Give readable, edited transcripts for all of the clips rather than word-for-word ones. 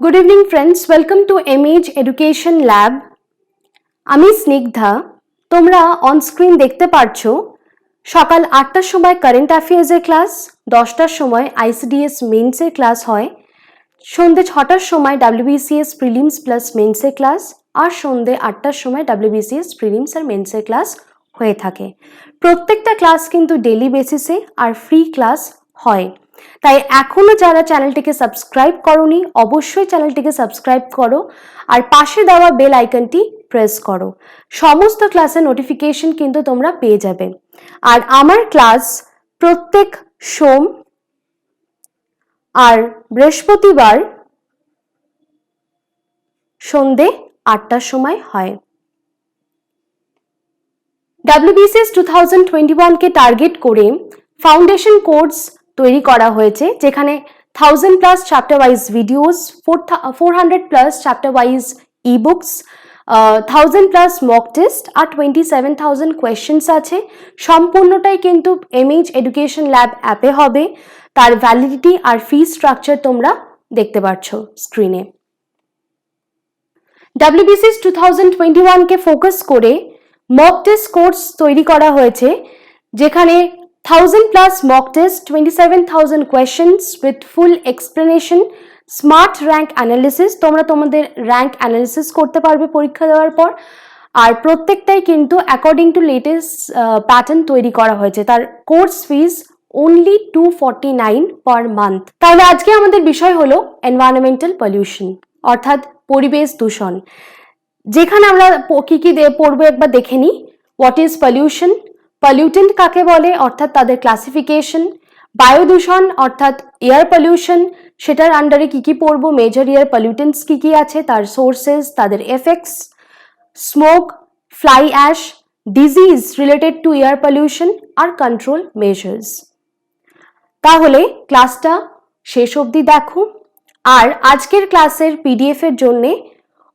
Good evening friends, welcome to MH Education Lab. আমি স্নিগ্ধা। তোমরা on screen দেখতে পাচ্ছো সকাল ৮টার সময় কারেন্ট অ্যাফেয়ার্সের ক্লাস, 10টার সময় ICDS মেইনসের ক্লাস হয়, সন্ধ্যে 6টার সময় WBCS প্রিলিমস প্লাস মেইনসের ক্লাস, আর সন্ধ্যে 8টার সময় WBCS প্রিলিমস আর মেইনসের ক্লাস হয়ে থাকে। প্রত্যেকটা ক্লাস কিন্তু ডেইলি বেসিসে আর ফ্রি ক্লাস হয়। তাই এখনো যারা চ্যানেলটিকে সাবস্ক্রাইব করোনি অবশ্যই চ্যানেলটিকে সাবস্ক্রাইব করো আর পাশে দেওয়া বেল আইকনটি প্রেস করো। সমস্ত ক্লাসের নোটিফিকেশন কিন্তু তোমরা পেয়ে যাবে। আর আমার ক্লাস প্রত্যেক সোম আর বৃহস্পতিবার সন্ধ্যে 8টার সময় হয়। WBCS 2021 কে টার্গেট করে ফাউন্ডেশন কোর্স তৈরি করা হয়েছে, যেখানে 1000+ chapter wise videos, 400+ chapter wise ebooks, 1000+ mock test আর 27,000 কোয়েশ্চেন্স আছে। সম্পূর্ণটাই কিন্তু MH এডুকেশন ল্যাব অ্যাপে হবে। তার ভ্যালিডিটি আর ফি স্ট্রাকচার তোমরা দেখতে পাচ্ছ স্ক্রিনে। WBCS 2021 কে ফোকাস করে মক টেস্ট কোর্স তৈরি করা হয়েছে, যেখানে 1000+ mock test, 27,000 questions with full explanation, smart rank analysis, তোমরা তোমাদের র্যাঙ্ক অ্যানালিসিস করতে পারবে পরীক্ষা দেওয়ার পর। আর প্রত্যেকটাই কিন্তু অ্যাকর্ডিং টু লেটেস্ট প্যাটার্ন তৈরি করা হয়েছে। তার course fees only 249 per month। তাহলে আজকে আমাদের বিষয় হলো এনভায়রনমেন্টাল পলিউশন, অর্থাৎ পরিবেশ দূষণ, যেখানে আমরা কি কি পড়বো একবার দেখে নিই। হোয়াট ইজ পলিউশন, পলিউটেন্ট কাকে বলে অর্থাৎ তাদের ক্লাসিফিকেশন, বায়ু দূষণ অর্থাৎ এয়ার পলিউশন, সেটার আন্ডারে কি কি পড়বো, মেজর এয়ার পলিউটেন্টস কি কি আছে, তার সোর্সেস, তাদের effects, smoke, fly ash, disease related to air pollution আর কন্ট্রোল মেজার্স। তাহলে ক্লাসটা শেষ অবধি দেখো। আর আজকের ক্লাসের PDF এর জন্যে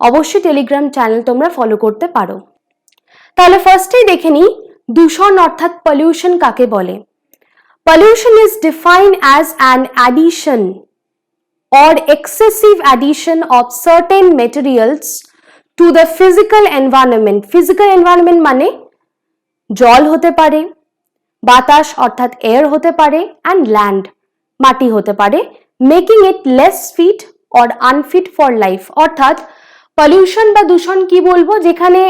অবশ্যই টেলিগ্রাম চ্যানেল তোমরা ফলো করতে পারো। তাহলে ফার্স্টেই দেখে নিই দূষণ অর্থাৎ পলিউশন কাকে বলে। Pollution is defined as an addition or excessive addition of certain materials to the physical environment. Physical environment মানে জল হতে পারে, বাতাস অর্থাৎ এয়ার হতে পারে, and land মাটি হতে পারে, making it less fit or unfit for life। অর্থাৎ পলিউশন বা দূষণ কি বলবো, যেখানে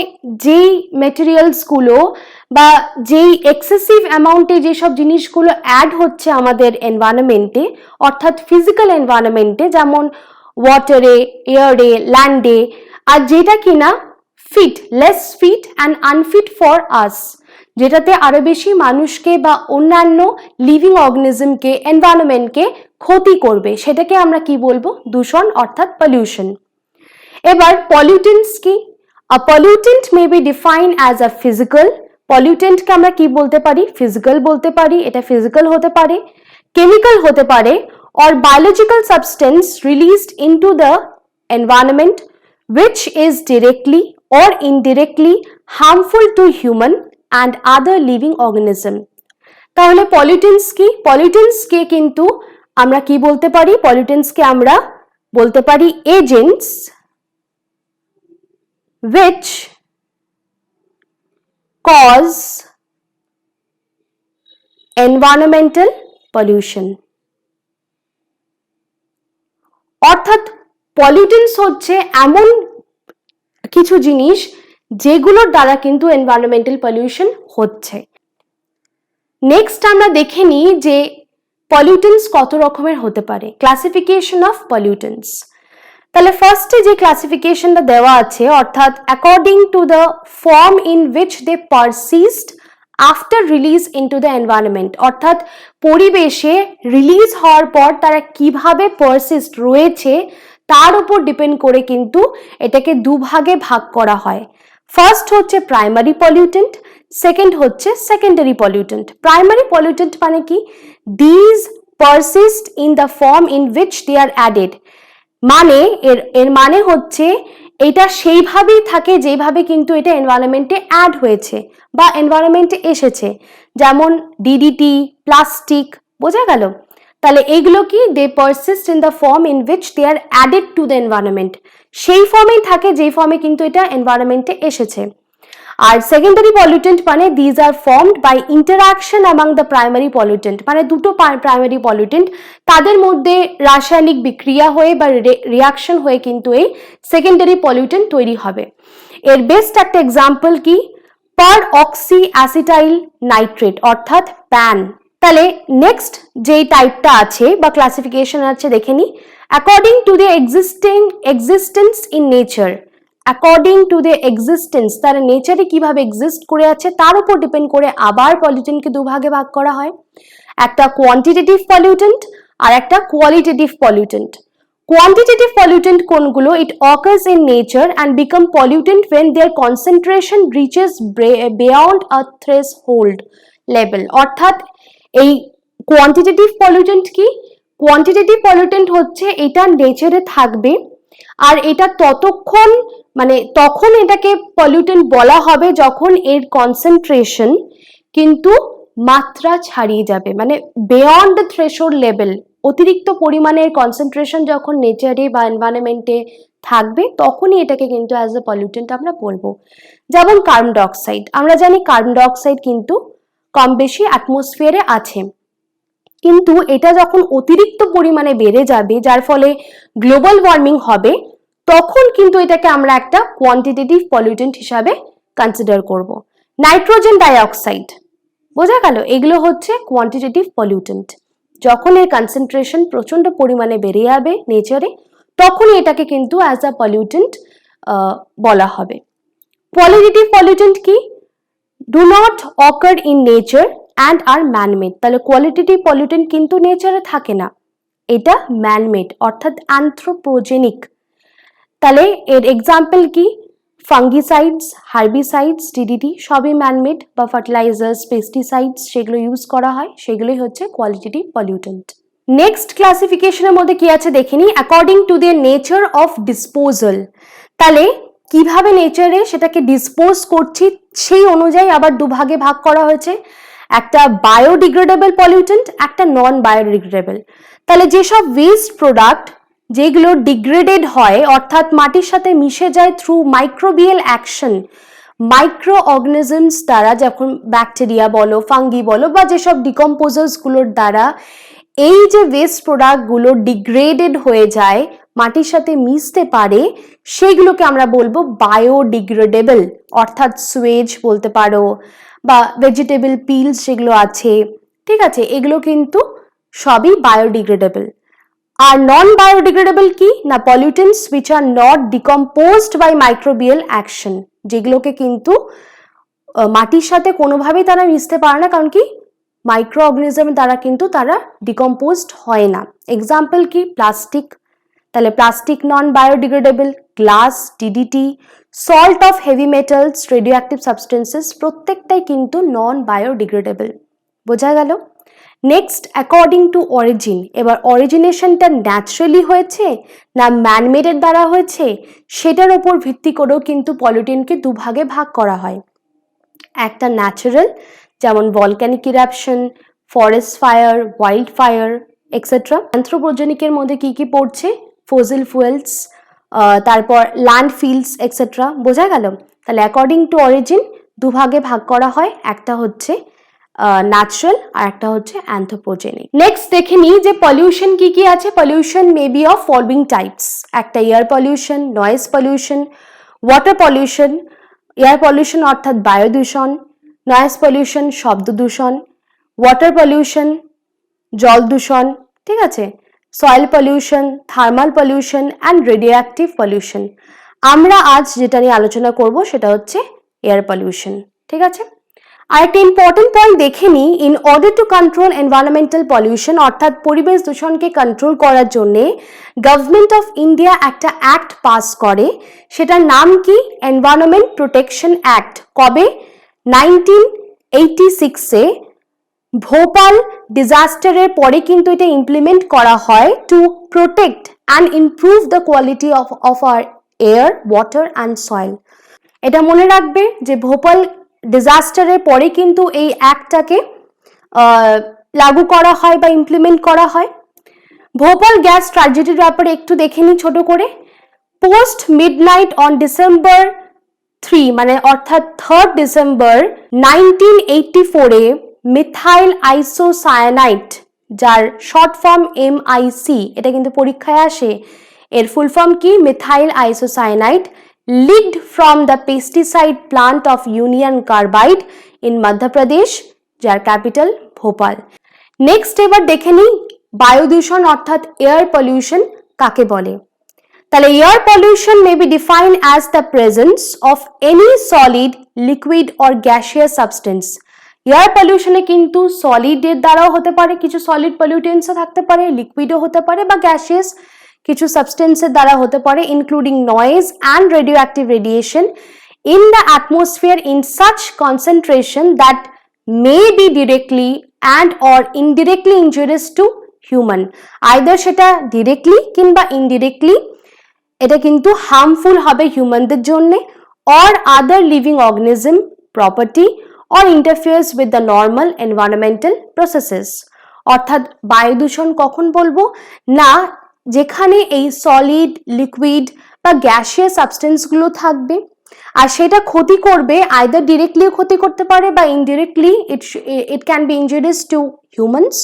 যেই মেটেরিয়ালস গুলো বা যেই এক্সেসিভ অ্যামাউন্টে যেসব জিনিসগুলো অ্যাড হচ্ছে আমাদের এনভায়রনমেন্টে অর্থাৎ ফিজিক্যাল এনভায়রনমেন্টে, যেমন ওয়াটারে, এয়ারে, ল্যান্ডে, আর যেটা কিনা fit, less fit and unfit for us, যেটাতে আরো বেশি মানুষকে বা অন্যান্য লিভিং অর্গানিজমকে, এনভায়রনমেন্টকে ক্ষতি করবে, সেটাকে আমরা কি বলবো, দূষণ অর্থাৎ পলিউশন। এবার পলিউটেন্টস কি? A pollutant may be defined as a physical, পলিউটেন্টকে আমরা কি বলতে পারি, ফিজিক্যাল বলতে পারি, এটা ফিজিক্যাল হতে পারে, কেমিক্যাল হতে পারে, or biological substance released into the environment which is directly or indirectly harmful to human and other living organism। তাহলে পলিউটেন্টস কি? পলিউটেন্টসকে কিন্তু আমরা কি বলতে পারি, পলিউটেন্টসকে আমরা বলতে পারি agents which cause environmental pollution। অর্থাৎ পলিউটেন্টস হচ্ছে এমন কিছু জিনিস যেগুলোর দ্বারা কিন্তু এনভায়রনমেন্টাল পলিউশন হচ্ছে। নেক্সট আমরা দেখে নিই যে পলিউটেন্টস কত রকমের হতে পারে, ক্লাসিফিকেশন অফ পলিউটেন্টস। তাহলে ফার্স্টে যে ক্লাসিফিকেশনটা দেওয়া আছে, অর্থাৎ according to the form in which they persist after release into the environment, অর্থাৎ পরিবেশে রিলিজ হওয়ার পর তারা কিভাবে পারসিস্ট রয়েছে তার উপর ডিপেন্ড করে কিন্তু এটাকে দুভাগে ভাগ করা হয়। ফার্স্ট হচ্ছে প্রাইমারি পলিউটেন্ট, সেকেন্ড হচ্ছে সেকেন্ডারি পলিউটেন্ট। প্রাইমারি পলিউটেন্ট মানে কি, these persist in the form in which they are added, মানে এর মানে হচ্ছে এটা সেইভাবেই থাকে যেভাবে কিন্তু এটা এনভায়রনমেন্টে অ্যাড হয়েছে বা এনভায়রনমেন্টে এসেছে, যেমন DDT, প্লাস্টিক, বোঝা গেল। তাহলে এইগুলো কি, they persist in the form in which they are added to the environment, সেই ফর্মেই থাকে যেই ফর্মে কিন্তু এটা এনভায়রনমেন্টে এসেছে। আর সেকেন্ডারি পলিউটেন্ট মানে these are formed by interaction among the primary pollutant, মানে দুটো প্রাইমারি পলিউটেন্ট তাদের মধ্যে রাসায়নিক বিক্রিয়া হয়ে বা রিয়াকশন হয়ে কিন্তু এই সেকেন্ডারি পলিউটেন্ট তৈরি হবে। এর বেস্ট একটা এক্সাম্পল কি, পার অক্সি অ্যাসিটাইল নাইট্রেট অর্থাৎ প্যান। তাহলে নেক্সট যেই টাইপটা আছে বা ক্লাসিফিকেশন আছে দেখে নি, according to the existence in nature, according to the existence, তার নেচারে কিভাবে এক্সিস্ট করে আছে তার উপর ডিপেন্ড করে আবার পলিউটেন্টকে দুভাগে ভাগ করা হয়, একটা কোয়ান্টিটেটিভ পলিউটেন্ট আর একটা কোয়ালিটেটিভ পলিউটেন্ট। Quantitative pollutant কোনগুলো, it occurs in nature and become pollutant when their concentration reaches beyond a threshold level, অর্থাৎ এই কোয়ান্টিটেটিভ পলিউটেন্ট কি, কোয়ান্টিটেটিভ পলিউটেন্ট হচ্ছে এটা নেচারে থাকবে আর এটা ততক্ষণ মানে তখন এটাকে পলিউটেন্ট বলা হবে যখন এর কনসেন্ট্রেশন কিন্তু মাত্রা ছাড়িয়ে যাবে, মানে বিয়ন্ড দ্য থ্রেশহোল্ড লেভেল, অতিরিক্ত পরিমাণের কনসেন্ট্রেশন যখন নেচারে বা এনভায়রনমেন্টে থাকবে তখনই এটাকে কিন্তু অ্যাজ এ পলিউটেন্ট আমরা বলবো। যেমন কার্বন ডাইঅক্সাইড, আমরা জানি কার্বন ডাইঅক্সাইড কিন্তু কম বেশি অ্যাটমসফিয়ারে আছে, কিন্তু এটা যখন অতিরিক্ত পরিমাণে বেড়ে যাবে যার ফলে গ্লোবাল ওয়ার্মিং হবে, তখন কিন্তু এটাকে আমরা একটা কোয়ান্টিটেটিভ পলিউটেন্ট হিসাবে কনসিডার করব। নাইট্রোজেন ডাইঅক্সাইড, বোঝা গেল, এগুলো হচ্ছে কোয়ান্টিটেটিভ পলিউটেন্ট, যখন এর কনসেন্ট্রেশন প্রচন্ড পরিমাণে বেড়ে যাবে নেচারে তখনই এটাকে কিন্তু অ্যাজ আ পলিউটেন্ট বলা হবে। কোয়ালিটেটিভ পলিউটেন্ট কি, do not occur in nature and are manmade, তাহলে কোয়ালিটেটিভ পলিউটেন্ট কিন্তু নেচারে থাকে না, এটা ম্যানমেড অর্থাৎ অ্যানথ্রোপোজেনিক। তাহলে এর এক্সাম্পল কি, ফাঙ্গিসাইডস, হার্বিসাইডস, ডিডিটি সবই ম্যানমেড, বা ফার্টিলাইজার্স, পেস্টিসাইডস সেগুলো ইউজ করা হয়, সেগুলোই হচ্ছে কোয়ালিটেটিভ পলিউটেন্ট। নেক্সট ক্লাসিফিকেশনের মধ্যে কি আছে দেখিনি, according to the nature of disposal, তাহলে কিভাবে নেচারে সেটাকে ডিসপোজ করছি সেই অনুযায়ী আবার দুভাগে ভাগ করা হয়েছে, একটা বায়োডিগ্রেডেবল পলিউটেন্ট, একটা নন বায়োডিগ্রেডেবল। তাহলে যেসব ওয়েস্ট প্রোডাক্ট যেগুলো ডিগ্রেডেড হয় অর্থাৎ মাটির সাথে মিশে যায় through microbial action, micro organisms দ্বারা, যখন ব্যাকটেরিয়া বলো, ফাঙ্গি বলো বা যেসব ডিকম্পোজার্সগুলোর দ্বারা এই যে ওয়েস্ট প্রোডাক্টগুলো ডিগ্রেডেড হয়ে যায়, মাটির সাথে মিশতে পারে, সেগুলোকে আমরা বলবো বায়োডিগ্রেডেবল, অর্থাৎ সুয়েজ বলতে পারো বা ভেজিটেবল পিলস যেগুলো আছে, ঠিক আছে, এগুলো কিন্তু সবই বায়োডিগ্রেডেবল। আর নন বায়োডিগ্রেডেবল কি না, pollutants which are not decomposed by microbial action, যেগুলোকে কিন্তু মাটির সাথে কোনোভাবেই তারা মিশতে পারে না, কারণ কি মাইক্রো অর্গানিজম দ্বারা কিন্তু তারা ডিকম্পোজড হয় না। এক্সাম্পল কি, প্লাস্টিক, তাহলে plastic non biodegradable, glass, DDT, salt of heavy metals, radio active substances প্রত্যেকটাই কিন্তু নন বায়োডিগ্রেডেবল, বোঝা গেল। নেক্সট, অ্যাকর্ডিং টু অরিজিন, এবার অরিজিনেশনটা ন্যাচারালি হয়েছে না ম্যানমেডের দ্বারা হয়েছে সেটার উপর ভিত্তি করেও কিন্তু পলিউটেন্টকে দুভাগে ভাগ করা হয়, একটা ন্যাচারাল যেমন volcanic eruption, forest fire, wild fire etcetera. অ্যানথ্রোপোজেনিকের মধ্যে কি কি পড়ছে, ফসিল ফুয়েলস, তারপর ল্যান্ডফিলস এক্সেট্রা, বোঝা গেল। তাহলে অ্যাকর্ডিং টু অরিজিন দুভাগে ভাগ করা হয়, একটা হচ্ছে ন্যাচারাল আর একটা হচ্ছে অ্যানথ্রোপোজেনিক। নেক্সট দেখে নিই যে পলিউশন কি কি আছে। Pollution may be of following types, একটা air pollution, noise pollution, water pollution, air pollution অর্থাৎ বায়ু দূষণ, নয়েজ পলিউশন শব্দ দূষণ, ওয়াটার পলিউশন জল দূষণ, ঠিক আছে, soil pollution, thermal pollution and radio active pollution. আমরা আজ যেটা নিয়ে আলোচনা করব সেটা হচ্ছে এয়ার পলিউশন, ঠিক আছে। আর একটা ইম্পর্টেন্ট পয়েন্ট দেখে নিই, in order to control environmental pollution অর্থাৎ পরিবেশ দূষণকে কন্ট্রোল করার জন্যে গভর্নমেন্ট অফ ইন্ডিয়া একটা অ্যাক্ট পাস করে, সেটার নাম কি, এনভায়রনমেন্ট প্রোটেকশন অ্যাক্ট। কবে, 1986-এ ভোপাল ডিজাস্টারের পরে কিন্তু এটা ইমপ্লিমেন্ট করা হয় to protect and improve the quality of our air, water and soil. এটা মনে রাখবে যে ভোপাল ডিজাস্টারের পরে কিন্তু এই অ্যাক্টটাকে লাগু করা হয় বা ইমপ্লিমেন্ট করা হয়। ভোপাল গ্যাস ট্র্যাজেডির ব্যাপারে একটু দেখে নিই ছোট করে। পোস্ট মিডনাইট অন ডিসেম্বর 3 মানে অর্থাৎ 3rd December 1984 A methyl isocyanide, যার শর্ট ফর্ম MIC, এটা কিন্তু পরীক্ষায় আসে, এর ফুল ফর্ম কি? Methyl isocyanide, leaked from the pesticide plant of union carbide in Madhya Pradesh, যার ক্যাপিটাল ভোপাল। নেক্সট এবার দেখে নিই বায়ু দূষণ অর্থাৎ এয়ার পলিউশন কাকে বলে। তাহলে air pollution may be defined as the presence of any solid, liquid or gaseous substance. Air পলিউশনে কিন্তু সলিডের দ্বারাও হতে পারে, কিছু সলিড পলিউটেন্টসও থাকতে পারে, লিকুইডও হতে পারে, বা গ্যাসিয়াস কিছু সাবস্টেন্সের দ্বারা হতে পারে, including noise and radioactive radiation in the atmosphere in such concentration that may be directly and or indirectly injurious to human. Either সেটা ডিরেক্টলি কিংবা ইনডিরেক্টলি এটা কিন্তু হার্মফুল হবে হিউম্যানদের জন্য, or other living organism, property, or interferes with the normal environmental processes. অর্থাৎ বায়ু দূষণ কখন বলবো না, যেখানে এই সলিড, লিকুইড বা গ্যাসিয়াস সাবস্টেন্সগুলো থাকবে আর সেটা ক্ষতি করবে, আইদার ডিরেক্টলিও ক্ষতি করতে পারে বা indirectly it can be injurious to humans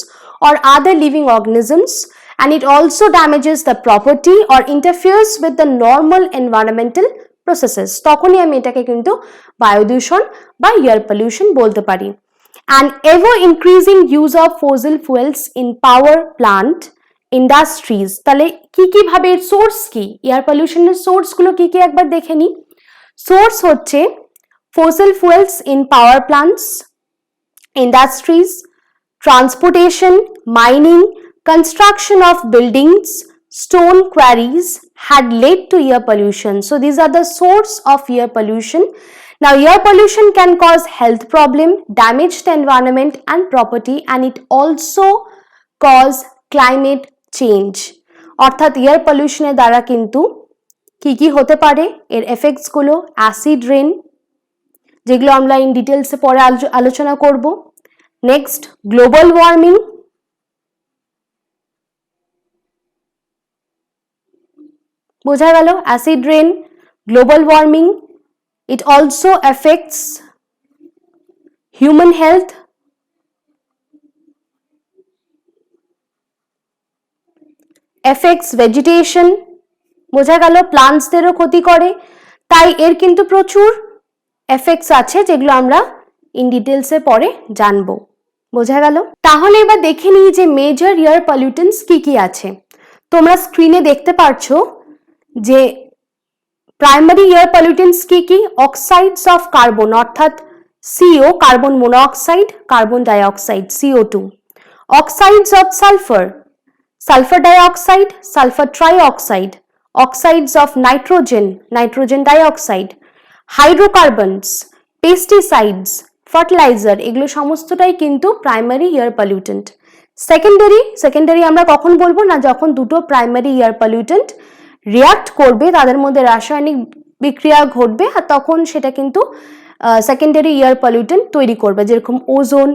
or other living organisms, and it also damages the property or interferes with the normal environmental processes, তখনই আমি এটাকে কিন্তু বায়ু দূষণ বা এয়ার পলিউশন বলতে পারি। and ever increasing use of fossil fuels in power plant industries, তাহলে কি কি ভাবে সোর্স কি, এয়ার পলিউশনের সোর্স গুলো কি কি একবার দেখে নি। সোর্স হচ্ছে fossil fuels in power plants, industries, transportation, mining, construction of buildings, stone quarries had led to air pollution. So these are the source of air pollution. Now air pollution can cause health problem, damage the environment and property, and it also cause climate change. অর্থাৎ air পলিউশনের দ্বারা কিন্তু কি কি হতে পারে, এর effects গুলো, acid rain, যেগুলো আমরা ইন ডিটেলসে পরে আলোচনা করব। নেক্সট গ্লোবাল ওয়ার্মিং, বোঝা গেল acid rain, global warming, it also effects human health, effects vegetation, বোঝা গেল প্লান্টসদেরও ক্ষতি করে, তাই এর কিন্তু প্রচুর এফেক্টস আছে যেগুলো আমরা ইন ডিটেলসে পরে জানবো, বোঝা গেল। তাহলে এবার দেখে নিই যে মেজর এয়ার পলিউটেন্টস কি কি আছে। তোমরা স্ক্রিনে দেখতে পারছো যে প্রাইমারি এয়ার পলিউটেন্টস কি কি, অক্সাইডস অফ কার্বন অর্থাৎ CO, carbon monoxide, carbon dioxide CO2, oxides of sulphur, sulphur dioxide, sulphur trioxide, oxides of nitrogen, nitrogen dioxide, hydrocarbons, pesticides, fertilizer, এগুলো সমস্তটাই কিন্তু প্রাইমারি এয়ার পলিউটেন্ট। সেকেন্ডারি আমরা কখন বলবো না, যখন দুটো প্রাইমারি এয়ার পলিউটেন্ট রিয়াক্ট করবে, তাদের মধ্যে রাসায়নিক বিক্রিয়া ঘটবে, আর তখন সেটা কিন্তু সেকেন্ডারি এয়ার পলিউটেন্ট তৈরি করবে, যেরকম ওজোন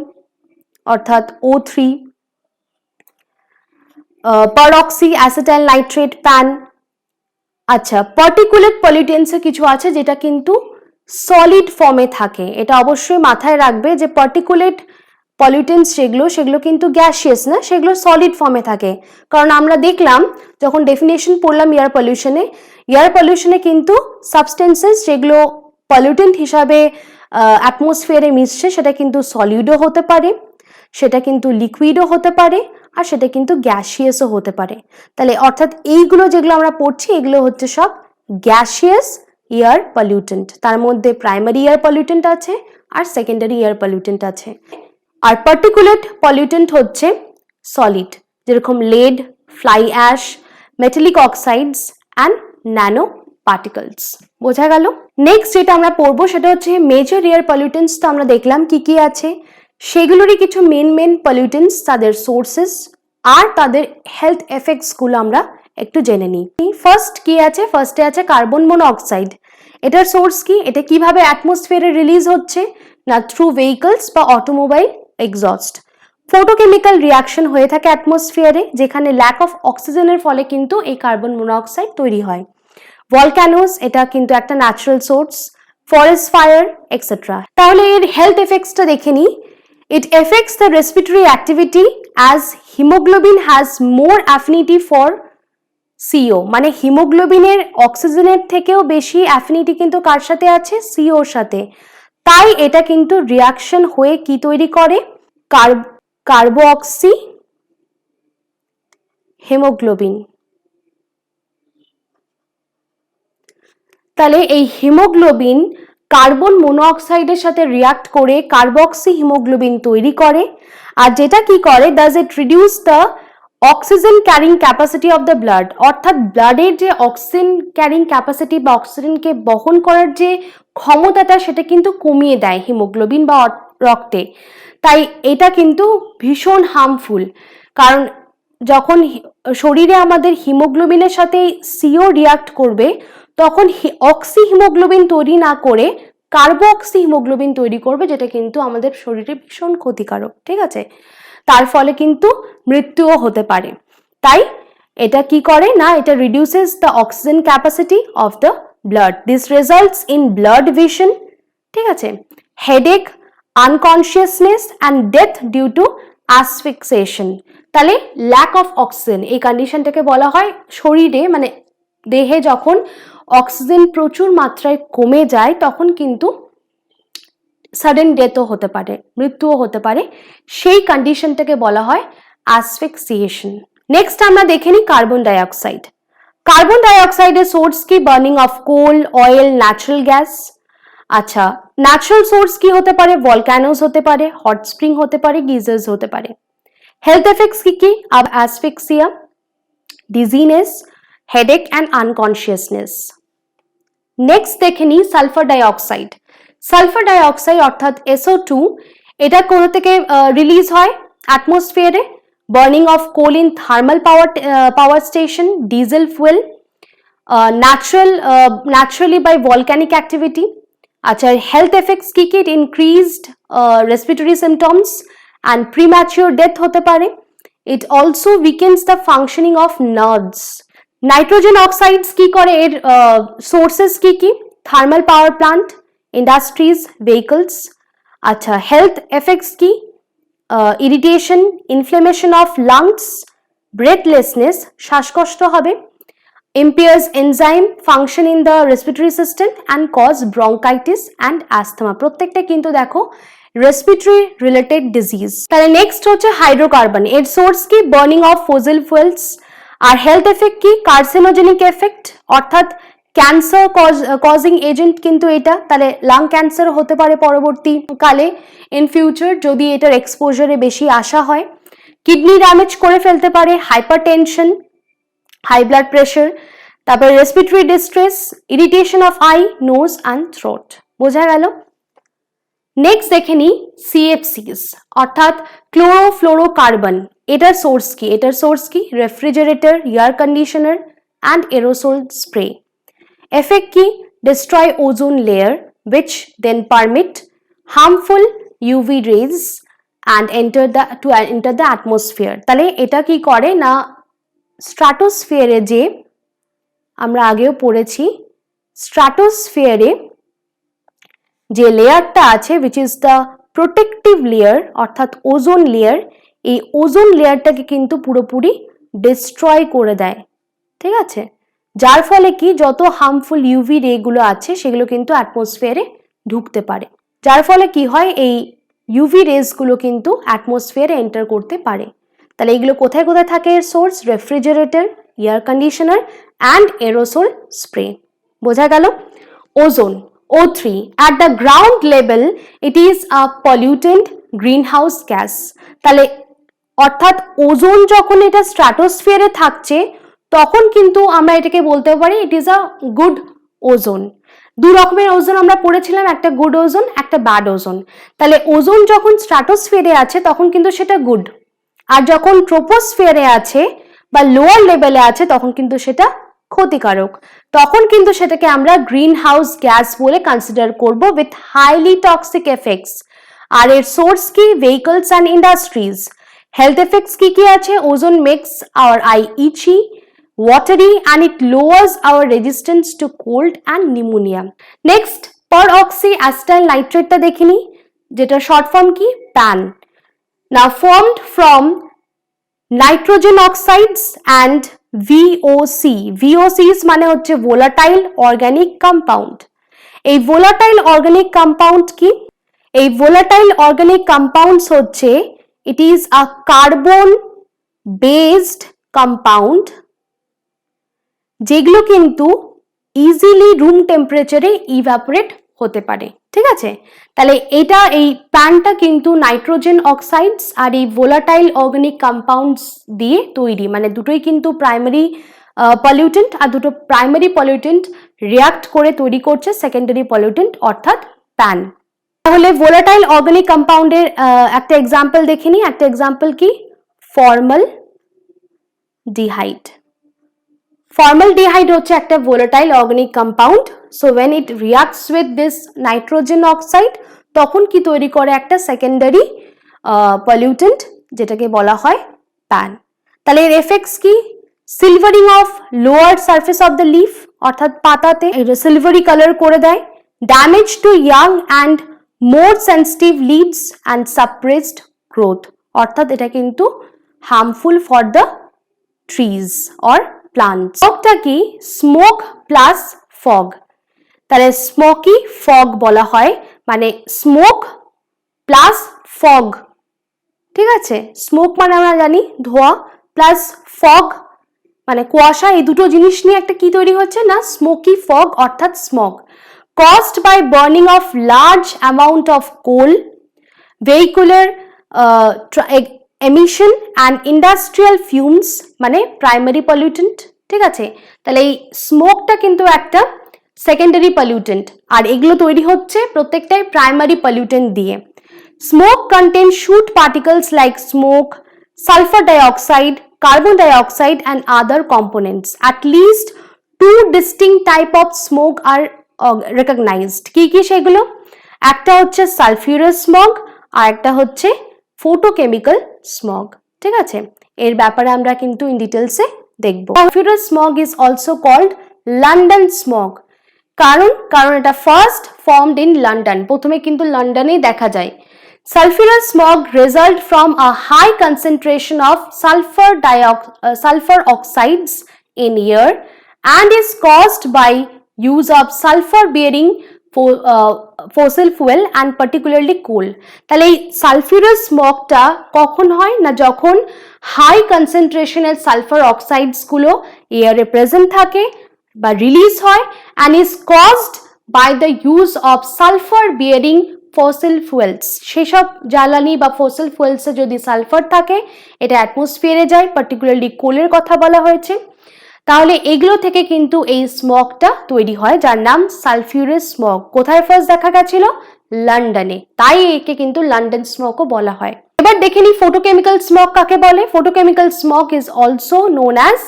অর্থাৎ O3, পারঅক্সি অ্যাসিটাইল নাইট্রেট, প্যান। আচ্ছা, পার্টিকুলেট পলিউটেন্টস কিছু আছে যেটা কিন্তু সলিড ফর্মে থাকে, এটা অবশ্যই মাথায় রাখবে যে পার্টিকুলেট পলিউটেন্টস সেগুলো কিন্তু গ্যাসিয়াস না, সেগুলো সলিড ফর্মে থাকে। কারণ আমরা দেখলাম যখন ডেফিনেশন পড়লাম এয়ার পলিউশনে কিন্তু সাবস্টেন্সেস যেগুলো পলিউটেন্ট হিসাবে অ্যাটমসফিয়ারে মিশছে সেটা কিন্তু সলিডও হতে পারে, সেটা কিন্তু লিকুইডও হতে পারে, আর সেটা কিন্তু গ্যাসিয়াসও হতে পারে। তাহলে অর্থাৎ এইগুলো যেগুলো আমরা পড়ছি এগুলো হচ্ছে সব গ্যাসিয়াস এয়ার পলিউটেন্ট। তার মধ্যে প্রাইমারি এয়ার পলিউটেন্ট আছে আর সেকেন্ডারি এয়ার পলিউটেন্ট আছে। আর পার্টিকুলেট পলিউটেন্ট হচ্ছে সলিড, যেরকম lead, fly ash, metallic oxides and nano particles. বোঝা গেল। নেক্সট যেটা আমরা পড়বো সেটা হচ্ছে মেজর এয়ার পলিউটেন্টস। তো আমরা দেখলাম কি কি আছে, সেগুলোরই কিছু মেন পলিউটেন্টস, তাদের সোর্সেস আর তাদের হেলথ এফেক্টস গুলো আমরা একটু জেনে নিই। ফার্স্ট কি আছে, ফার্স্টে আছে কার্বন মোনোঅক্সাইড। এটার সোর্স কি, এটা কিভাবে অ্যাটমসফিয়ারে রিলিজ হচ্ছে না, থ্রু ভেহিকলস বা অটোমোবাইল এক্সস্ট। ফটোকেমিক্যাল রিয়াকশন হয়ে থাকে অ্যাটমসফিয়ারে, যেখানে ল্যাক অফ অক্সিজেনের ফলে কিন্তু এই কার্বন মনোক্সাইড তৈরি হয়। ভলক্যানোস, এটা কিন্তু একটা natural source, forest fire etcetera. তাহলে এর হেলথ এফেক্টসটা দেখে নিই। It affects the respiratory activity as hemoglobin has more affinity for CO, মানে হিমোগ্লোবিনের অক্সিজেনের থেকেও বেশি অ্যাফিনিটি কিন্তু কার সাথে আছে, সিওর সাথে। তাই এটা কিন্তু রিয়াকশন হয়ে কি তৈরি করে, কার্বোঅক্সি হিমোগ্লোবিন। তাহলে এই হিমোগ্লোবিন কার্বন মনোঅক্সাইডের সাথে রিয়াক্ট করে কার্বক্সি হিমোগ্লোবিন তৈরি করে। আর যেটা কি করে, does it reduce the oxygen carrying capacity of the blood, অর্থাৎ ব্লাডের যে অক্সিজেন ক্যারিং ক্যাপাসিটি বা অক্সিজেনকে বহন করার যে ক্ষমতাটা সেটা কিন্তু কমিয়ে দেয় হিমোগ্লোবিন বা রক্তে। তাই এটা কিন্তু ভীষণ হার্মফুল, কারণ যখন শরীরে আমাদের হিমোগ্লোবিনের সাথে সিও রিয়াক্ট করবে তখন অক্সি হিমোগ্লোবিন তৈরি না করে কার্বোঅক্সি হিমোগ্লোবিন তৈরি করবে, যেটা কিন্তু আমাদের শরীরে ভীষণ ক্ষতিকারক। ঠিক আছে, তার ফলে কিন্তু মৃত্যুও হতে পারে। তাই এটা কি করে না, এটা reduces the oxygen capacity of the blood. This results in blood vision, ঠিক আছে, headache, unconsciousness and death due to asphyxiation. তাহলে ল্যাক অফ অক্সিজেন এই কন্ডিশনটাকে বলা হয় শরীরে, মানে দেহে যখন অক্সিজেন প্রচুর মাত্রায় কমে যায় তখন কিন্তু সাডেন ডেথও হতে পারে, মৃত্যুও হতে পারে। সেই কন্ডিশনটাকে বলা হয় অ্যাসফিক্সিয়েশন। নেক্সট আমরা দেখে নিই কার্বন ডাইঅক্সাইড। কার্বন ডাইঅক্সাইডের সোর্স কি, burning of coal, oil, natural gas. আচ্ছা, ন্যাচারাল সোর্স কি হতে পারে, ভলক্যানোস হতে পারে, হট স্প্রিং হতে পারে, গিজার্স হতে পারে। হেলথ এফেক্টস কি কি, asphyxia, dizziness, headache and unconsciousness. Next দেখে নিই সালফার ডাইঅক্সাইড। সালফার ডাইঅক্সাইড অর্থাৎ SO2, এটা কোথা থেকে রিলিজ হয় অ্যাটমসফিয়ারে, burning of coal in thermal power station, diesel fuel, naturally by volcanic activity. আচ্ছা, হেলথ এফেক্টস কি কি, increased respiratory symptoms and premature death হতে পারে। It also weakens the functioning of nerves. Nitrogen oxides কি করে, এর সোর্সেস কি কি, thermal power plant, industries, vehicles. আচ্ছা, হেলথ এফেক্টস কি, irritation, inflammation of lungs, breathlessness, শ্বাসকষ্ট হবে, impairs enzyme function in the respiratory system and cause bronchitis and asthma। প্রত্যেকটা কিন্তু দেখো রেসপিরেটরি রিলেটেড ডিজিজ। তাহলে নেক্সট হচ্ছে হাইড্রোকার্বন, এর সোর্স কি, বার্নিং অফ ফসিল ফুয়েলস। আর হেলথ এফেক্ট কি, কার্সিনোজেনিক এফেক্ট, অর্থাৎ ক্যান্সার কজিং এজেন্ট কিন্তু এটা। তাহলে লাং ক্যান্সার হতে পারে পরবর্তীকালে ইন ফিউচার যদি এটার এক্সপোজারে বেশি আসা হয়। কিডনি ড্যামেজ করে ফেলতে পারে, হাইপারটেনশন, হাই ব্লাড প্রেশার, তারপরে respiratory distress, irritation of eye, nose and throat. বোঝা গেল? নেক্সট দেখে নিই CFCs অর্থাৎ ক্লোরোফ্লোরোকার্বন। এটার সোর্স কি, এটার সোর্স কি, refrigerator, air conditioner and aerosol spray. Effect কি, destroy ozone layer which then permit harmful UV rays and enter the atmosphere। তাহলে এটা কি করে না, স্ট্র্যাটোস্ফিয়ারে যে আমরা আগেও পড়েছি, স্ট্র্যাটোস্ফিয়ারে যে লেয়ারটা আছে which is the protective layer অর্থাৎ ওজোন লেয়ার, এই ওজোন লেয়ারটাকে কিন্তু পুরোপুরি ডিস্ট্রয় করে দেয়। ঠিক আছে, যার ফলে কি যত হার্মফুল ইউভি রে গুলো আছে সেগুলো কিন্তু অ্যাটমসফিয়ারে ঢুকতে পারে, যার ফলে কি হয় এই ইউভি রেজ গুলো কিন্তু অ্যাটমসফিয়ারে এন্টার করতে পারে। তাহলে এগুলো কোথায় কোথায় থাকে, source refrigerator, air conditioner and aerosol spray. বোঝা গেল? Ozone O3 at the ground level it is a pollutant greenhouse gas। তাহলে অর্থাৎ ওজোন যখন এটা স্ট্র্যাটোস্ফিয়ারে থাকছে তখন কিন্তু আমরা এটাকে বলতে পারি it is a good ozone. দু রকমের ওজোন আমরা পড়েছিলাম, একটা গুড ওজোন, একটা ব্যাড ওজোন। তাহলে ওজোন যখন স্ট্র্যাটোস্ফিয়ারে আছে তখন কিন্তু সেটা গুড, আর যখন ট্রোপোস্ফিয়ারে আছে বা লোয়ার লেভেলে আছে তখন কিন্তু সেটা ক্ষতিকারক। তখন কিন্তু সেটাকে আমরা গ্রিন হাউস গ্যাস বলে কনসিডার করব উইথ হাইলি টক্সিক এফেক্টস। আর এর সোর্স কি, vehicles and industries. Health effects কি আছে? Ozone makes our eye itchy, watery, and it lowers our resistance to cold and pneumonia. Next, peroxyacetyl nitrate টা দেখে নি, যেটা শর্ট ফর্ম কি? PAN. Now formed from nitrogen oxides and VOC. VOCs মানে হচ্ছে volatile organic compound. এই volatile organic compound কি? এই volatile organic compounds হচ্ছে it is a carbon based compound যেগুলো কিন্তু ইজিলি রুম টেম্পারেচারে ইভাপোরেট হতে পারে, ঠিক আছে? তাহলে এটা এই প্যানটা কিন্তু নাইট্রোজেন অক্সাইডস আর এই ভোলাটাইল অর্গানিক কম্পাউন্ডস দিয়ে তৈরি, মানে দুটোই কিন্তু প্রাইমারি পলিউটেন্ট, আর দুটো প্রাইমারি পলিউটেন্ট রিয়াক্ট করে তৈরি করছে সেকেন্ডারি পলিউটেন্ট অর্থাৎ প্যান। তাহলে ভোলাটাইল অর্গানিক কম্পাউন্ডের একটা এক্সাম্পল দেখে নিই। একটা এক্সাম্পল কি? ফর্মালডিহাইড। Formaldehyde হচ্ছে একটা volatile organic compound. So when it reacts with this nitrogen oxide, তখন কি তৈরি করে? একটা secondary pollutant যেটাকে বলা হয় PAN. তাহলে এর effects কি? Silvering of lower surface of the leaf, অর্থাৎ পাতাতে এটা silvery color করে দেয়, damage to young and more sensitive leaves and suppressed growth, অর্থাৎ এটা কিন্তু harmful for the trees or plants. ফগটা কি? Smoke plus fog. তাহলে স্মোকি ফগ বলা হয়, মানে স্মোক প্লাস ফগ, ঠিক আছে? স্মোক মানে আমরা জানি ধোঁয়া, প্লাস ফগ মানে কুয়াশা, এই দুটো জিনিস নিয়ে একটা কি তৈরি হচ্ছে না? স্মোকি ফগ অর্থাৎ smog. caused by burning of large amount of coal, vehicular emission and industrial fumes মানে প্রাইমারি পলিউটেন্ট, ঠিক আছে? তাহলে এই স্মোকটা কিন্তু একটা সেকেন্ডারি পলিউটেন্ট, আর এগুলো তৈরি হচ্ছে প্রত্যেকটাই প্রাইমারি পলিউটেন্ট দিয়ে। Smoke contain shoot particles like smoke, sulphur dioxide, carbon dioxide and other components. At least two distinct type of smoke are recognized. কি সেগুলো? একটা হচ্ছে সালফিউরাস স্মগ আর একটা হচ্ছে ফটোকেমিক্যাল স্মগ, ঠিক আছে? এর ব্যাপারে আমরা কিন্তু ইন ডিটেলসে দেখব। Sulphurous smog is also called London smog, কারণ এটা ফার্স্ট ফর্মড ইন লন্ডন, প্রথমে কিন্তু লন্ডনেই দেখা যায়। Sulphurous smog result from a high concentration of sulfur oxides in air and is caused by use of sulfur bearing fossil fuel and particularly coal. তাহলে এই sulphurous স্মগটা কখন হয় না? যখন হাই কনসেন্ট্রেশনের সালফার অক্সাইডস গুলো এয়ারে প্রেজেন্ট থাকে বা রিলিজ হয় and is caused by the use of sulfur bearing fossil fuels. সেসব জ্বালানি বা ফসিল ফুয়েলসে যদি সালফার থাকে এটা অ্যাটমসফিয়ারে যায়, পার্টিকুলারলি কোলের কথা বলা হয়েছে। তাহলে এগুলো থেকে কিন্তু এই স্মগটা তৈরি হয়, যার নাম সালফিউরাস স্মগ। কোথায় ফার্স্ট দেখা গেছিল? লন্ডনে, তাই একে কিন্তু লন্ডন স্মগও বলা হয়। এবার দেখে নিই ফটোকেমিক্যাল স্মগ কাকে বলে। Photochemical smog is also known as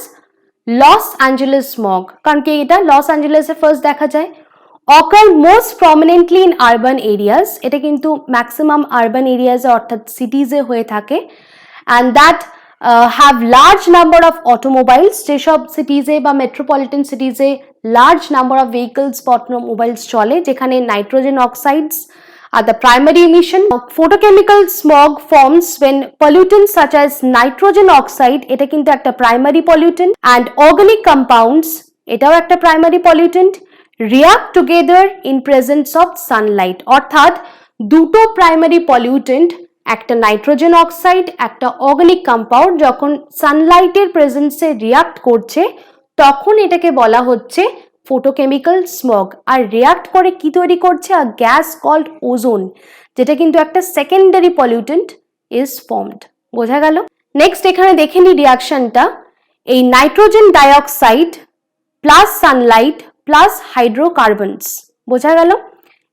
Los Angeles smog, কারণ কি এটা লস অ্যাঞ্জেলেসে ফার্স্ট দেখা যায়। occur most prominently in urban areas, এটা কিন্তু ম্যাক্সিমাম আরবান এরিয়াজে অর্থাৎ সিটিজে হয়ে থাকে, and that have large number of automobiles, যেসব সিটিজে বা মেট্রোপলিটন সিটিজে লার্জ নাম্বার অফ ভেহিকলস বা অটোমোবাইলস চলে, যেখানে nitrogen oxides are the primary emission. Photochemical smog forms when pollutants such as nitrogen oxide, এটা কিন্তু একটা primary pollutant, and organic compounds, এটাও একটা primary pollutant, react together in presence of sunlight, অর্থাৎ দুটো প্রাইমারি পলিউটেন্ট, একটা নাইট্রোজেন অক্সাইড একটা organic compound, যখন সানলাইটের প্রেজেন্সে রিয়াক্ট করছে তখন এটাকে বলা হচ্ছে ফটোকেমিক্যাল স্মগ। আর রিয়াক্ট করে কি তৈরি করছে? আ গ্যাস কল্ড ওজোন, যেটা কিন্তু একটা সেকেন্ডারি পলিউটেন্ট ইজ ফর্মড। বোঝা গেল? নেক্সট এখানে দেখে নি রিয়াকশনটা। এই nitrogen dioxide plus sunlight plus hydrocarbons, বোঝা গেল?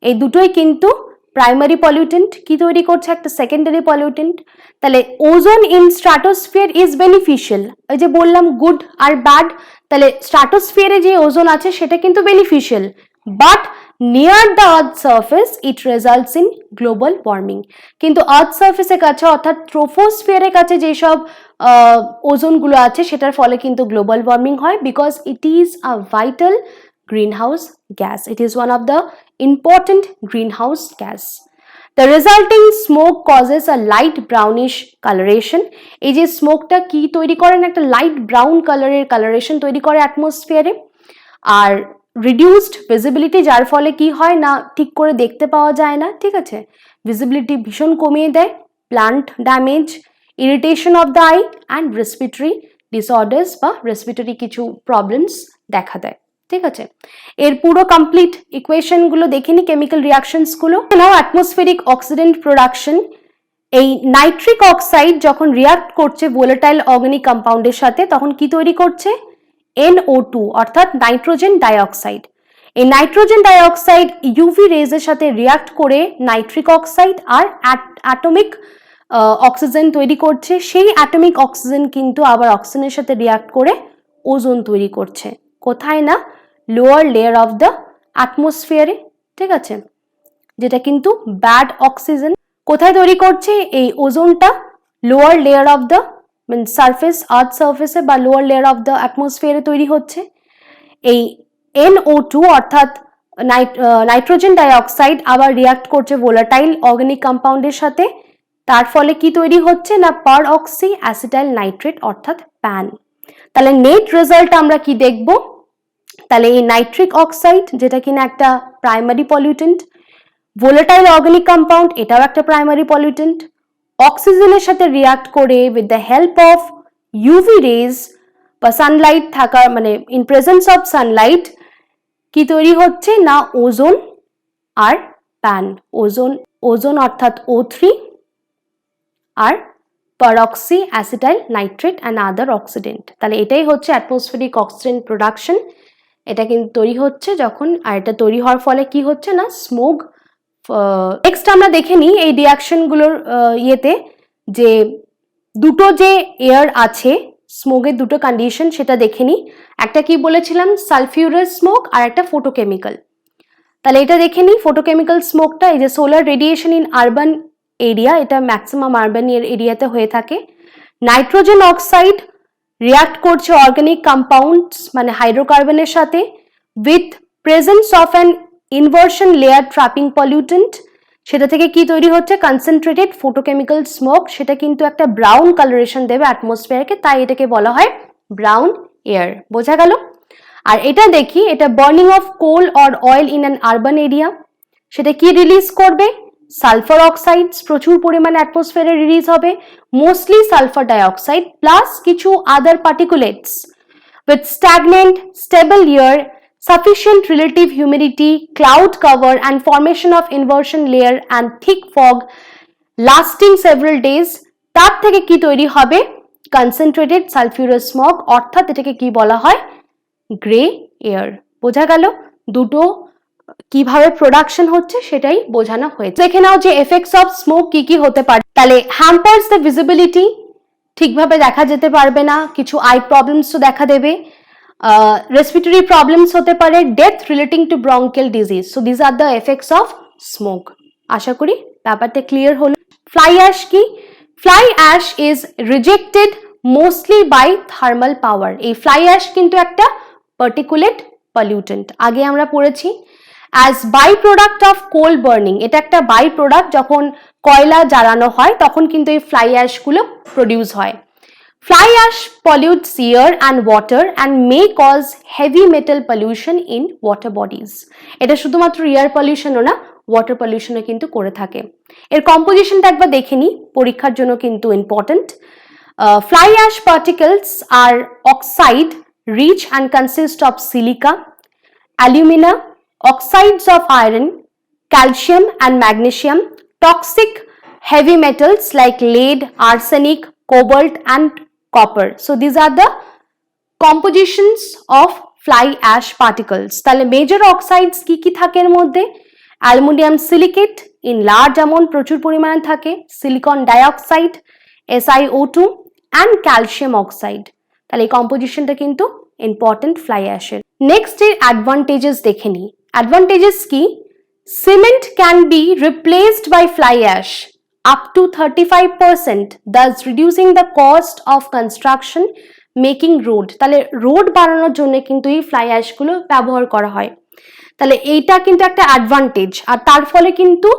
এই দুটোই কিন্তু প্রাইমারি পলিউটেন্ট, কি তৈরি করছে? একটা সেকেন্ডারি পলিউটেন্ট। তাহলে ozone in stratosphere is beneficial, ওই যে বললাম গুড আর ব্যাড, তাহলে স্ট্র্যাটোস্ফিয়ারে যে ওজোন আছে সেটা কিন্তু beneficial, but near the earth surface it results in global warming কিন্তু earth surface এর কাছে অর্থাৎ troposphere এর কাছে যে সব ওজোন গুলো আছে সেটার ফলে কিন্তু global warming হয় because it is a vital greenhouse gas. It is one of the important greenhouse gas. The resulting smoke causes a light brownish coloration. এই যে স্মোকটা কি তৈরি করে না একটা লাইট ব্রাউন কালারের coloration তৈরি করে অ্যাটমসফিয়ারে আর reduced visibility যার ফলে কি হয় না ঠিক করে দেখতে পাওয়া যায় না ঠিক আছে visibility ভীষণ কমিয়ে দেয় plant damage irritation of the eye and respiratory disorders বা respiratory কিছু problems দেখা দেয় ঠিক আছে এর পুরো কমপ্লিট ইকুয়েশন গুলো দেখে নি কেমিক্যাল রিঅ্যাকশনস গুলো নাও অ্যাটমসফেরিক অক্সিডেন্ট প্রোডাকশন এই নাইট্রিক অক্সাইড যখন রিঅ্যাক্ট করছে ভোলাটাইল অর্গানিক কম্পাউন্ডের সাথে তখন কি তৈরি করছে NO2 অর্থাৎ নাইট্রোজেন ডাইঅক্সাইড এই নাইট্রোজেন ডাইঅক্সাইড ইউভি রেজ এর সাথে রিঅ্যাক্ট করে নাইট্রিক অক্সাইড আর অ্যাটমিক অক্সিজেন তৈরি করছে সেই অ্যাটমিক অক্সিজেন কিন্তু আবার অক্সিজেনের সাথে রিঅ্যাক্ট করে ওজোন তৈরি করছে কোথায় না লোয়ার লেয়ার অফ দ্য অ্যাটমসফিয়ারে ঠিক আছে যেটা কিন্তু ব্যাড অক্সিজেন কোথায় তৈরি করছে এই ওজোনটা লোয়ার লেয়ার অফ দ্য মানে সারফেস আর্থ সারফেসে বা লোয়ার লেয়ার অফ দ্য অ্যাটমসফিয়ারে তৈরি হচ্ছে এই NO2 অর্থাৎ নাইট্রোজেন ডাইঅক্সাইড আবার রিঅ্যাক্ট করছে ভোলাটাইল অর্গানিক কম্পাউন্ডের সাথে তার ফলে কি তৈরি হচ্ছে না পার অক্সি অ্যাসিটাইল নাইট্রেট অর্থাৎ প্যান তাহলে নেট রেজাল্ট আমরা কি দেখব তাহলে এই নাইট্রিক অক্সাইড যেটা কিনা একটা primary pollutant volatile organic compound এটাও একটা প্রাইমারি পলিউটেন্ট অক্সিজেনের সাথে রিঅ্যাক্ট করে with the help of UV rays বা সানলাইট থাকার মানে ইন প্রেজেন্স অফ সানলাইট কি তৈরি হচ্ছে না ওজোন আর প্যান ওজোন অর্থাৎ O3 আর peroxyacetyl nitrate and other oxidant তাহলে এটাই হচ্ছে অ্যাটমসফেরিক অক্সিডেন্ট প্রোডাকশন এটা কিন্তু তৈরি হচ্ছে যখন আর এটা তৈরি হওয়ার ফলে কি হচ্ছে না স্মোক নেক্সট আমরা দেখে নিই এই রিঅ্যাকশনগুলোর ইয়েতে যে দুটো যে এয়ার আছে স্মোকের দুটো কন্ডিশন সেটা দেখে নিই একটা কি বলেছিলাম সালফিউরাস স্মোক আর একটা ফটোকেমিক্যাল তাহলে এটা দেখে নিই ফটোকেমিক্যাল স্মোকটা এই যে solar radiation in urban area এটা ম্যাক্সিমাম আরবান এরিয়াতে হয়ে থাকে নাইট্রোজেন অক্সাইড রিঅ্যাক্ট করছে অর্গানিক কম্পাউন্ডস মানে হাইড্রোকার্বনের সাথে with presence of an inversion layer trapping pollutant সেটা থেকে কি তৈরি হচ্ছে কনসেন্ট্রেটেড ফটোকেমিক্যাল স্মোক সেটা কিন্তু একটা ব্রাউন কালারেশন দেবে অ্যাটমসফিয়ারকে তাই এটাকে বলা হয় ব্রাউন এয়ার বোঝা গেল আর এটা দেখি এটা burning of coal or oil in an urban area সেটা কি রিলিজ করবে সালফার অক্সাইডস প্রচুর পরিমাণে অ্যাটমসফিয়ারে রিলিজ হবে মোস্টলি সালফার ডাইঅক্সাইড প্লাস কিছু other particulates with stagnant stable air sufficient relative humidity cloud cover and formation of inversion layer and thick fog lasting several days তার থেকে কি তৈরি হবে concentrated sulfurous smog অর্থাৎ এটাকে কি বলা হয় গ্রে এয়ার বোঝা গেল দুটো কিভাবে প্রোডাকশন হচ্ছে সেটাই বোঝানো হয়েছে দেখে নাও যে এফেক্টস অফ স্মোক কি কি হতে পারে তাহলে হ্যাম্পার্স দ্য ভিজিবিলিটি ঠিকভাবে দেখা যেতে পারবে না কিছু আই প্রবলেমস তো দেখা দেবে respiratory problems হতে পারে death relating to bronchial disease so these are the effects of smoke আশা করি ব্যাপারটা ক্লিয়ার হলো fly ash কি fly ash is rejected mostly by thermal power এই fly ash কিন্তু একটা particulate pollutant আগে আমরা পড়েছি as byproduct of coal burning এটা একটা বাই প্রোডাক্ট যখন কয়লা জ্বালানো হয় তখন কিন্তু এই fly ash গুলো প্রডিউস হয় Fly ash pollutes air and water and may cause heavy metal pollution in water bodies. এটা শুধুমাত্র এয়ার পলিউশনও না ওয়াটার পলিউশনও কিন্তু করে থাকে এর কম্পোজিশনটা একবার দেখে নিই পরীক্ষার জন্য কিন্তু ইম্পর্টেন্ট ফ্লাই অ্যাশ পার্টিকেলস আর oxide rich and consist of silica alumina oxides of iron calcium and magnesium toxic heavy metals like lead arsenic cobalt and copper so these are the compositions of fly ash particles তাহলে major oxides কি কি থাকে এর মধ্যে aluminium silicate in large amount প্রচুর পরিমাণে থাকে silicon dioxide SiO2 and calcium oxide তাহলে এই কম্পোজিশনটা কিন্তু ইম্পর্টেন্ট ফ্লাই অ্যাশের নেক্সট এর অ্যাডভান্টেজেস দেখে নিই অ্যাডভান্টেজেস কি? Cement can be replaced by fly ash up to 35%, thus reducing the cost of construction, making road. তাহলে রোড বানানোর জন্য কিন্তু এই ফ্লাই অ্যাশগুলো ব্যবহার করা হয়। তাহলে এইটা কিন্তু একটা অ্যাডভান্টেজ, আর তার ফলে কিন্তু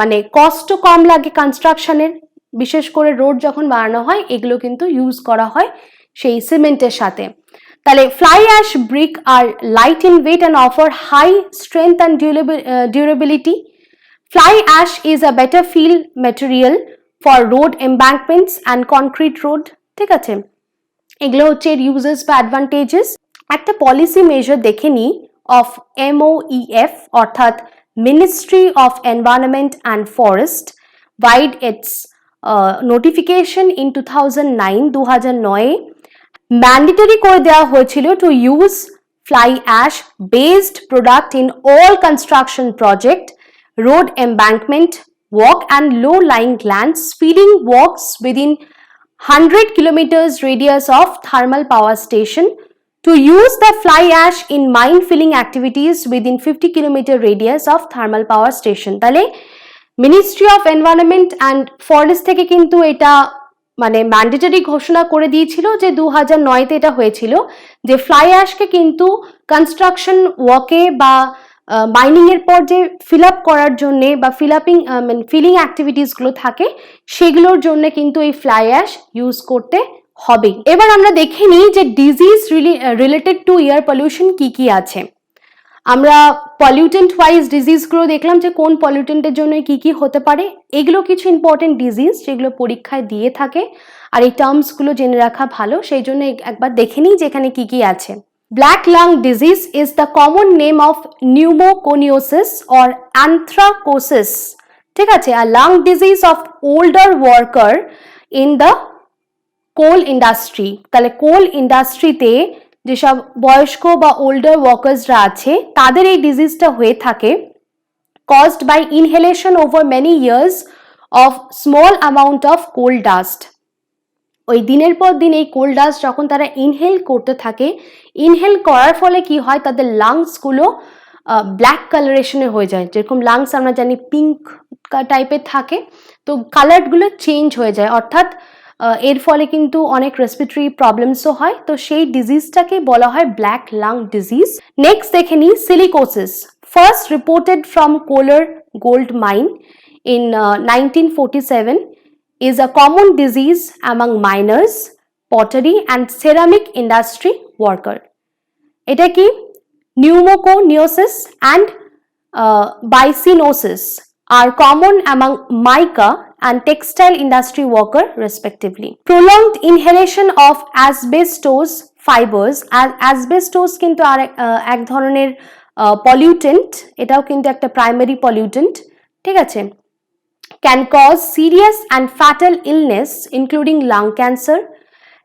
মানে কস্টও কম লাগে কনস্ট্রাকশনের, বিশেষ করে রোড যখন বানানো হয় এগুলো কিন্তু ইউজ করা হয় সেই সিমেন্টের সাথে। তাহলে fly ash brick are light in weight and offer high strength and durability. Fly ash is a better fill material for road embankments and concrete road. ঠিক আছে, এগুলো হচ্ছে ইউজেস বা অ্যাডভান্টেজেস। একটা পলিসি মেজার দেখে নিই অফ MOEF অর্থাৎ ministry of environment and forest vide its notification in 2009 mandatory করে দেওয়া হয়েছিল to use fly ash based product in all construction project, road embankment, walk and low-lying lands, feeding walks within 100 kilometers radius of thermal power station, to use the fly ash in mine filling activities within 50 kilometer radius of thermal power station. তাহলে ministry of environment and forest থেকে কিন্তু এটা মানে mandatory ঘোষণা করে দিয়েছিল যে 2009-তে এটা হয়েছিল যে ফ্লাই অ্যাশকে কিন্তু কনস্ট্রাকশন ওয়ার্কে বা মাইনিং এর পর যে ফিল আপ করার জন্য বা ফিলিং অ্যাক্টিভিটিসগুলো থাকে সেগুলোর জন্য কিন্তু এই ফ্লাই অ্যাশ ইউজ করতে হবে। এবার আমরা দেখে নিই যে disease related to air pollution কি কি আছে। আমরা পলিউটেন্ট ওয়াইজ ডিজিজগুলো দেখলাম যে কোন পলিউটেন্টের জন্য কি কি হতে পারে, এগুলো কিছু ইম্পর্টেন্ট ডিজিজ যেগুলো পরীক্ষায় দিয়ে থাকে, আর এই টার্মসগুলো জেনে রাখা ভালো, সেই জন্য একবার দেখে নিই যে এখানে কি কি আছে। Black lung disease is the common name of pneumoconiosis or anthracosis. ঠিক আছে, a lung disease of older worker in the coal industry. তাহলে কোল ইন্ডাস্ট্রিতে যেসব বয়স্ক বা ওল্ডার ওয়ার্কার্সরা আছে তাদের এই ডিজিজটা হয়ে থাকে, caused by inhalation over many years of small amount of coal dust. ওই দিনের পর দিন এই কোল ডাস্ট যখন তারা ইনহেল করতে থাকে, ইনহেল করার ফলে কি হয় তাদের লাংসগুলো ব্ল্যাক কালারেশনে হয়ে যায়, যেরকম লাংস আমরা জানি পিঙ্ক টাইপের থাকে, তো কালারগুলো চেঞ্জ হয়ে যায়, অর্থাৎ এর ফলে কিন্তু অনেক রেসপিরেটরি প্রবলেমসও হয়, তো সেই ডিজিজটাকে বলা হয় ব্ল্যাক লাং ডিজিজ। নেক্সট দেখে নিই silicosis, first reported from Kolar gold mine in 1947, is a common disease among miners, pottery and ceramic industry worker. এটা কি? Pneumoconiosis and biocinosis are common among mica and textile industry worker respectively. Prolonged inhalation of asbestos fibers, asbestos কিন্তু আর এক ধরনের pollutant, এটাও কিন্তু একটা primary pollutant, ঠিক আছে, can cause serious and fatal illness including lung cancer,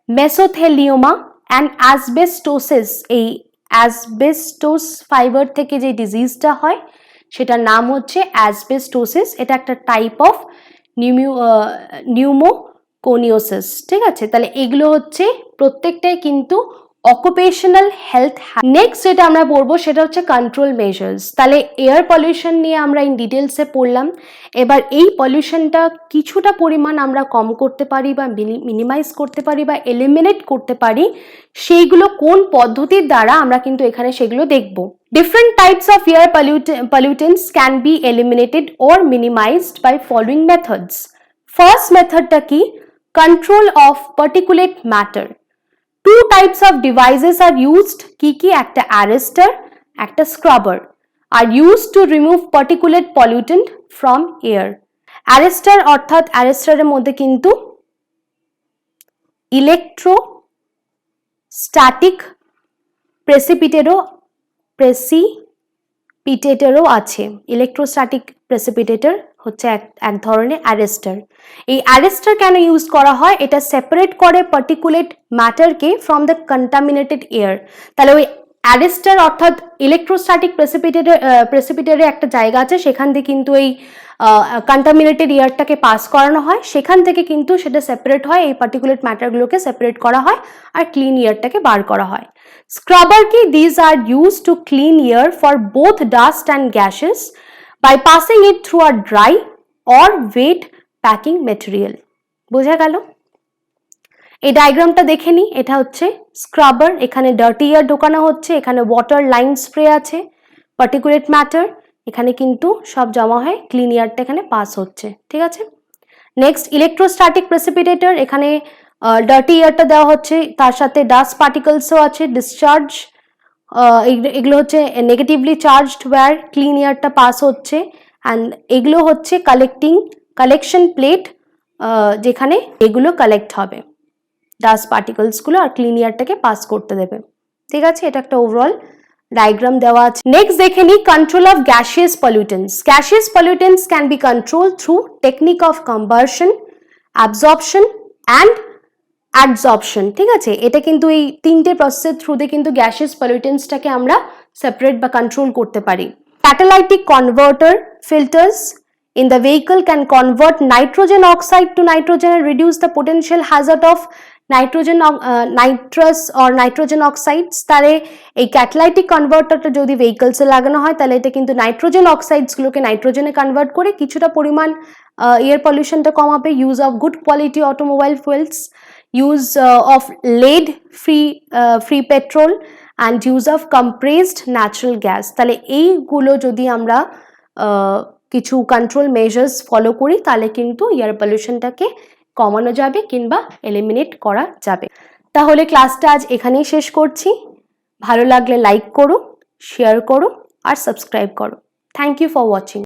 mesothelioma and asbestosis. এই asbestos fiber থেকে যে ডিজিজটা হয় সেটার নাম হচ্ছে asbestosis, এটা একটা টাইপ অফ নিউমোকোনিওসিস, ঠিক আছে। তাহলে এগুলো হচ্ছে প্রত্যেকটাই কিন্তু অকুপেশনাল হেলথ। নেক্সট যেটা আমরা পড়বো সেটা হচ্ছে কন্ট্রোল মেজার্স। তাহলে এয়ার পলিউশন নিয়ে আমরা ইন ডিটেলসে পড়লাম, এবার এই পলিউশনটা কিছুটা পরিমাণ আমরা কম করতে পারি বা মিনিমাইজ করতে পারি বা এলিমিনেট করতে পারি, সেইগুলো কোন পদ্ধতির দ্বারা আমরা কিন্তু এখানে সেগুলো দেখব। Different types of air pollutants can be eliminated or minimized by following methods. First মেথডটা কি? Control of particulate matter. Two types of devices are used, কি কি? একটা arrestor, একটা scrubber are used to remove particulate pollutant from air. Arrestor অর্থাৎ arrestor-এর মধ্যে কিন্তু electrostatic precipitator আছে। electrostatic precipitator হচ্ছে এক ধরনের অ্যারেস্টার। এই অ্যারেস্টার কেন ইউজ করা হয়? এটা সেপারেট করে পার্টিকুলেট ম্যাটারকে ফ্রম দ্য কন্টামিনেটেড এয়ার। তাহলে ওই অ্যারেস্টার অর্থাৎ ইলেকট্রোস্ট্যাটিক প্রেসিপিটেটরে একটা জায়গা আছে, সেখান থেকে কিন্তু এই কন্টামিনেটেড এয়ারটাকে পাস করানো হয়, সেখান থেকে কিন্তু সেটা সেপারেট হয়, এই পার্টিকুলেট ম্যাটারগুলোকে সেপারেট করা হয় আর ক্লিন এয়ারটাকে বার করা হয়। স্ক্রাবার কি? These are use to clean air for both dust and gases by passing it through a dry or wet packing material. বোঝা গেল? এই ডায়াগ্রামটা দেখে নিই, এটা হচ্ছে স্ক্রাবার, এখানে ডার্টি এয়ার ঢোকানো হচ্ছে, এখানে ওয়াটার লাইন স্প্রে আছে, পার্টিকুলেট ম্যাটার, এখানে কিন্তু সব জমা হয়, ক্লিন এয়ারটা এখানে পাস হচ্ছে, ঠিক আছে। নেক্সট ইলেকট্রোস্ট্যাটিক প্রেসিপিটেটর, এখানে ডার্টি এয়ারটা দেওয়া হচ্ছে, তার সাথে ডাস্ট পার্টিকলসও আছে, ডিসচার্জ, এগুলো হচ্ছে নেগেটিভলি চার্জড ওয়্যার ক্লিন এয়ারটা পাস হচ্ছে, অ্যান্ড এগুলো হচ্ছে কালেকশন প্লেট, যেখানে এগুলো কালেক্ট হবে ডাস্ট পার্টিকলসগুলো আর ক্লিন এয়ারটাকে পাস করতে দেবে, ঠিক আছে। এটা একটা ওভারঅল ডায়াগ্রাম দেওয়া আছে। নেক্সট দেখে নিই control of gaseous pollutants. Gaseous pollutants can be control through technique of combustion, absorption and adsorption, ঠিক আছে। এটা কিন্তু এই তিনটে প্রসেসের থ্রুতে কিন্তু গ্যাসিয়াস পলিউটেন্টসটাকে আমরা সেপারেট বা কন্ট্রোল করতে পারি। Catalytic converter filters in the vehicle can convert nitrogen oxide to nitrogen and reduce the potential hazard of nitrous or nitrogen oxides। তাহলে এই ক্যাটালাইটিক কনভার্টারটা যদি ভেহিকলসে লাগানো হয় তাহলে এটা কিন্তু নাইট্রোজেন অক্সাইডসগুলোকে নাইট্রোজেনে কনভার্ট করে কিছুটা পরিমাণ এয়ার পলিউশনটা কমাবে। Use of good quality automobile fuels, use of lead free petrol and use of compressed natural gas। তাহলে এইগুলো যদি আমরা কিছু কন্ট্রোল মেজার্স ফলো করি তাহলে কিন্তু এয়ার পলিউশনটাকে কমানো যাবে কিংবা এলিমিনেট করা যাবে। তাহলে ক্লাসটা আজ এখানেই শেষ করছি। ভালো লাগলে লাইক করো, শেয়ার করো আর সাবস্ক্রাইব করো। Thank you for watching.